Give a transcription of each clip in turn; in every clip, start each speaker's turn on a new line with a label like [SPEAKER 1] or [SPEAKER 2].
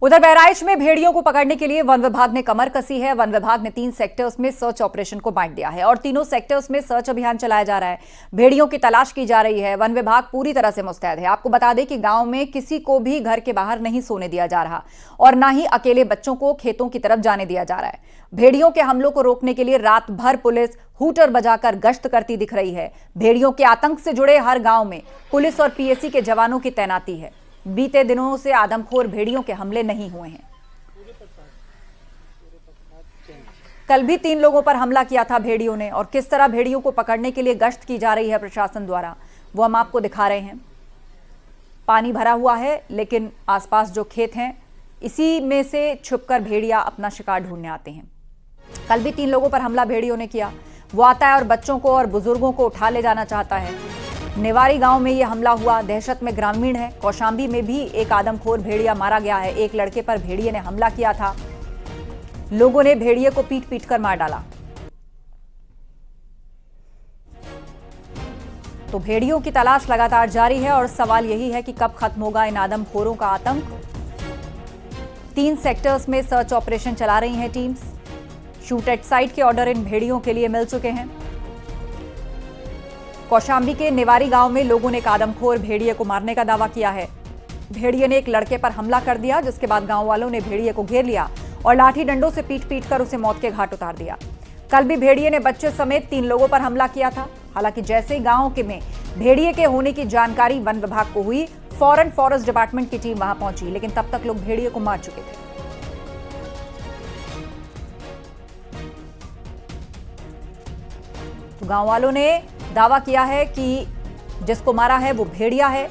[SPEAKER 1] उधर बहराइच में भेड़ियों को पकड़ने के लिए वन विभाग ने कमर कसी है। वन विभाग ने 3 सेक्टर्स में सर्च ऑपरेशन को बांट दिया है और तीनों सेक्टर्स में सर्च अभियान चलाया जा रहा है। भेड़ियों की तलाश की जा रही है। वन विभाग पूरी तरह से मुस्तैद है। आपको बता दें कि गांव में किसी को भी घर के बाहर नहीं सोने दिया जा रहा और न ही अकेले बच्चों को खेतों की तरफ जाने दिया जा रहा है। भेड़ियों के हमलों को रोकने के लिए रात भर पुलिस हूटर बजाकर गश्त करती दिख रही है। भेड़ियों के आतंक से जुड़े हर गांव में पुलिस और पीएसी के जवानों की तैनाती है। बीते दिनों से आदमखोर भेड़ियों के हमले नहीं हुए हैं। कल भी 3 लोगों पर हमला किया था भेड़ियों ने, और किस तरह भेड़ियों को पकड़ने के लिए गश्त की जा रही है प्रशासन द्वारा, वो हम आपको दिखा रहे हैं। पानी भरा हुआ है, लेकिन आसपास जो खेत हैं इसी में से छुपकर भेड़िया अपना शिकार ढूंढने आते हैं। कल भी 3 लोगों पर हमला भेड़ियों ने किया। वो आता है और बच्चों को और बुजुर्गों को उठा ले जाना चाहता है। नेवारी गांव में यह हमला हुआ। दहशत में ग्रामीण है। कौशांबी में भी एक आदमखोर भेड़िया मारा गया है। एक लड़के पर भेड़िए ने हमला किया था। लोगों ने भेड़िए को पीट पीट कर मार डाला। तो भेड़ियों की तलाश लगातार जारी है और सवाल यही है कि कब खत्म होगा इन आदमखोरों का आतंक। 3 सेक्टर्स में सर्च ऑपरेशन चला रही हैं टीम्स। शूट एट साइट के ऑर्डर इन भेड़ियों के लिए मिल चुके हैं। कौशांबी के नेवारी गांव में लोगों ने एक आदमखोर भेड़िए को मारने का दावा किया है। भेड़िए ने एक लड़के पर हमला कर दिया, जिसके बाद गांव वालों ने भेड़िए को घेर लिया और लाठी डंडों से पीट पीट कर उसे मौत के घाट उतार दिया। कल भी भेड़िए ने बच्चे समेत 3 लोगों पर हमला किया था। हालांकि जैसे ही गांव के में भेड़िए के होने की जानकारी वन विभाग को हुई, फौरन फॉरेस्ट डिपार्टमेंट की टीम वहां पहुंची, लेकिन तब तक लोग भेड़िए को मार चुके थे। तो गांव वालों ने दावा किया है कि जिसको मारा है वो भेड़िया है।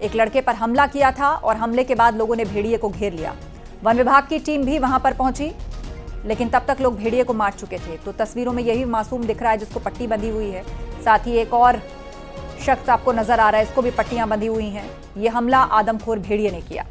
[SPEAKER 1] एक लड़के पर हमला किया था और हमले के बाद लोगों ने भेड़िए को घेर लिया। वन विभाग की टीम भी वहां पर पहुंची, लेकिन तब तक लोग भेड़िए को मार चुके थे। तो तस्वीरों में यही मासूम दिख रहा है जिसको पट्टी बंधी हुई है। साथ ही एक और शख्स आपको नजर आ रहा है, इसको भी पट्टियां बंधी हुई हैं। यह हमला आदमखोर भेड़िए ने किया।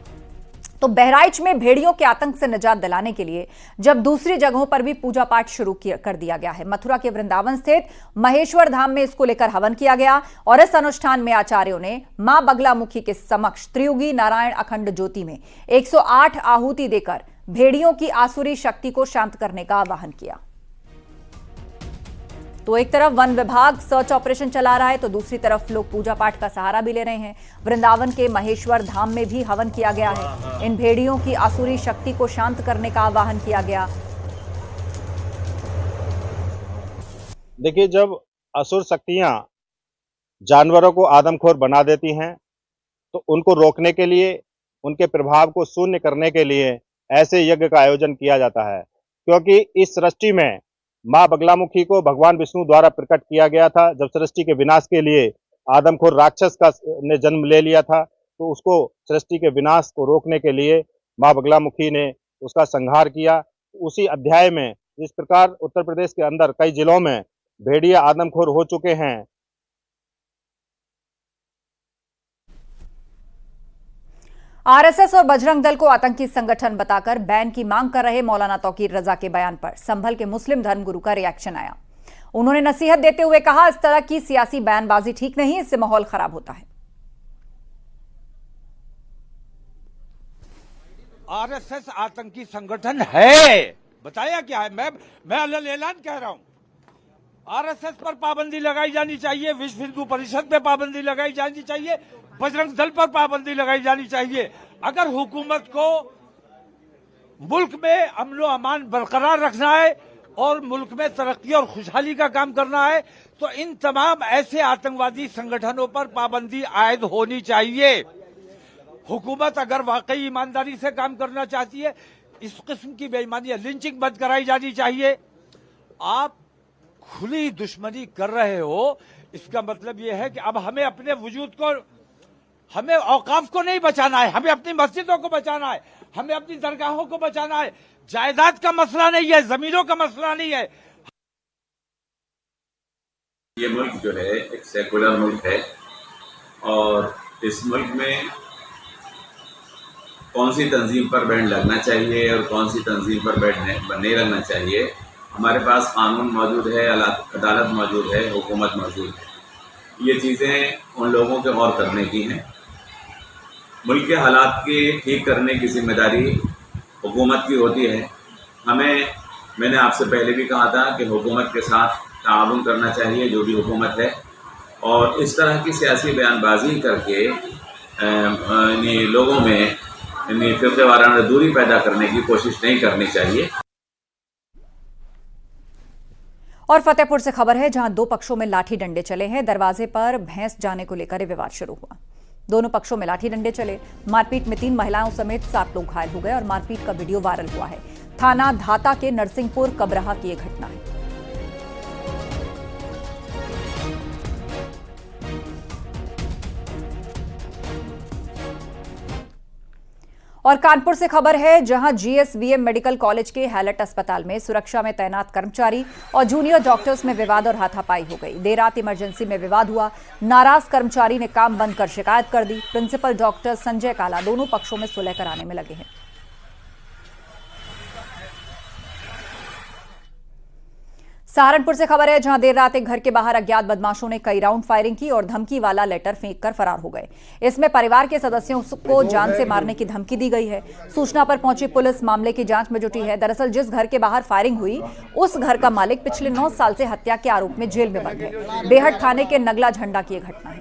[SPEAKER 1] तो बहराइच में भेड़ियों के आतंक से निजात दिलाने के लिए जब दूसरी जगहों पर भी पूजा पाठ शुरू कर दिया गया है। मथुरा के वृंदावन स्थित महेश्वर धाम में इसको लेकर हवन किया गया और इस अनुष्ठान में आचार्यों ने मां बगलामुखी के समक्ष त्रियुगी नारायण अखंड ज्योति में 108 आहुति देकर भेड़ियों की आसुरी शक्ति को शांत करने का आह्वान किया। तो एक तरफ वन विभाग सर्च ऑपरेशन चला रहा है, तो दूसरी तरफ लोग पूजा पाठ का सहारा भी ले रहे हैं। वृंदावन के महेश्वर धाम में भी हवन किया गया है। इन भेड़ियों की आसुरी शक्ति को शांत करने का आह्वान किया गया।
[SPEAKER 2] देखिए, जब असुर शक्तियां जानवरों को आदमखोर बना देती हैं, तो उनको रोकने के लिए, उनके प्रभाव को शून्य करने के लिए ऐसे यज्ञ का आयोजन किया जाता है। क्योंकि इस सृष्टि में मां बगलामुखी को भगवान विष्णु द्वारा प्रकट किया गया था। जब सृष्टि के विनाश के लिए आदमखोर राक्षस ने जन्म ले लिया था, तो उसको सृष्टि के विनाश को रोकने के लिए मां बगलामुखी ने उसका संहार किया। उसी अध्याय में जिस प्रकार उत्तर प्रदेश के अंदर कई जिलों में भेड़िया आदमखोर हो चुके हैं।
[SPEAKER 1] आरएसएस और बजरंग दल को आतंकी संगठन बताकर बैन की मांग कर रहे मौलाना तौकीर रजा के बयान पर संभल के मुस्लिम धर्मगुरु का रिएक्शन आया। उन्होंने नसीहत देते हुए कहा, इस तरह की सियासी बयानबाजी ठीक नहीं, इससे माहौल खराब होता है।
[SPEAKER 3] आरएसएस आतंकी संगठन है, बताया क्या है? मैं ऐलान कह रहा हूं, आरएसएस पर पाबंदी लगाई जानी चाहिए, विश्व हिंदू परिषद पे पाबंदी लगाई जानी चाहिए, बजरंग दल पर पाबंदी लगाई जानी चाहिए। अगर हुकूमत को मुल्क में अमन अमान बरकरार रखना है और मुल्क में तरक्की और खुशहाली का काम करना है, तो इन तमाम ऐसे आतंकवादी संगठनों पर पाबंदी आयद होनी चाहिए। हुकूमत अगर वाकई ईमानदारी से काम करना चाहती है, इस किस्म की बेईमानी, लिंचिंग बंद कराई जानी चाहिए। आप खुली दुश्मनी कर रहे हो, इसका मतलब यह है कि अब हमें अपने वजूद को, हमें औकाफ को नहीं बचाना है, हमें अपनी मस्जिदों को बचाना है, हमें अपनी दरगाहों को बचाना है। जायदाद का मसला नहीं है, जमीनों का मसला नहीं है।
[SPEAKER 4] ये मुल्क जो है एक सेकुलर मुल्क है और इस मुल्क में कौन सी तंजीम पर बैन लगना चाहिए और कौन सी तंजीम पर बैन नहीं लगना चाहिए, हमारे पास कानून मौजूद है, अदालत मौजूद है, हुकूमत मौजूद है। ये चीज़ें उन लोगों के गौर करने की हैं मुल्क के हालात के ठीक करने की जिम्मेदारी हुकूमत की होती है। मैंने आपसे पहले भी कहा था कि हुकूमत के साथ ताउन करना चाहिए, जो भी हुकूमत है, और इस तरह की सियासी बयानबाजी करके लोगों में फिरके वाराना दूरी पैदा करने की कोशिश नहीं करनी चाहिए।
[SPEAKER 1] और फतेहपुर से खबर है, जहां दो पक्षों में लाठी डंडे चले हैं। दरवाजे पर भैंस जाने को लेकर विवाद शुरू हुआ। दोनों पक्षों में लाठी डंडे चले। मारपीट में 3 महिलाओं समेत 7 लोग घायल हो गए और मारपीट का वीडियो वायरल हुआ है। थाना धाता के नरसिंहपुर कबराहा की यह घटना है। और कानपुर से खबर है, जहां जीएसवीएम मेडिकल कॉलेज के हैलट अस्पताल में सुरक्षा में तैनात कर्मचारी और जूनियर डॉक्टर्स में विवाद और हाथापाई हो गई। देर रात इमरजेंसी में विवाद हुआ। नाराज कर्मचारी ने काम बंद कर शिकायत कर दी। प्रिंसिपल डॉक्टर संजय काला दोनों पक्षों में सुलह कराने में लगे हैं। सहारनपुर से खबर है, जहां देर रात एक घर के बाहर अज्ञात बदमाशों ने कई राउंड फायरिंग की और धमकी वाला लेटर फेंककर फरार हो गए। इसमें परिवार के सदस्यों को जान से मारने की धमकी दी गई है। सूचना पर पहुंची पुलिस मामले की जांच में जुटी है। दरअसल जिस घर के बाहर फायरिंग हुई, उस घर का मालिक पिछले 9 साल से हत्या के आरोप में जेल में बंद है। बेहट थाने के नगला झंडा की यह घटना है।